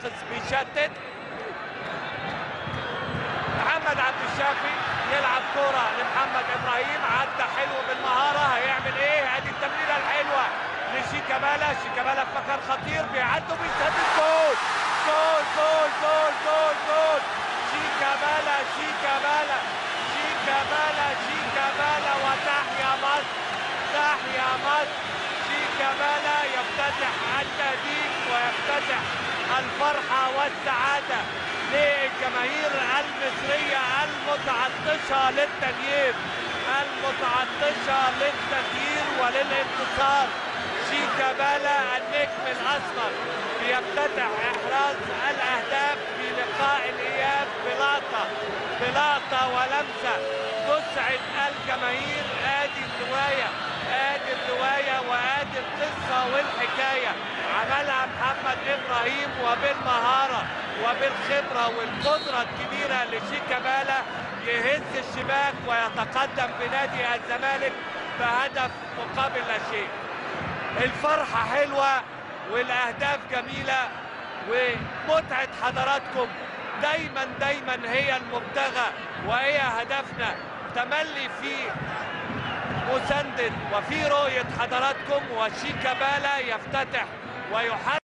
حافظ بيشتت. محمد عبد الشافي يلعب كرة لمحمد ابراهيم، عدى حلو بالمهارة، هيعمل ايه؟ ادي التمريرة الحلوة لشيكابالا. شيكابالا في مكان خطير، بيعدوا بيسدد. جول جول جول جول جول جول. شيكابالا شيكابالا شيكابالا شيكابالا، وتحيا مصر تحيا مصر. شيكابالا يفتتح التهديف ويفتتح الفرحة والسعادة للجماهير المصرية المتعطشة للتغيير، المتعطشة للتغيير وللانتصار. شيكابالا النجم الأسمر بيفتتح إحراز الأهداف في لقاء الإياب بلقطة ولمسة تسعد الجماهير. آدي الرواية آدي الرواية وآدي القصة والحكاية، عملها محمد إبراهيم وبالمهارة وبالخبرة والقدرة الكبيرة لشيكابالا يهز الشباك ويتقدم بنادي الزمالك بهدف مقابل لا شيء. الفرحة حلوة والأهداف جميلة ومتعة حضراتكم دايما دايما هي المبتغى وهي هدفنا. تملي في مساندة وفي رؤية حضراتكم، وشيكابالا يفتتح ويحرك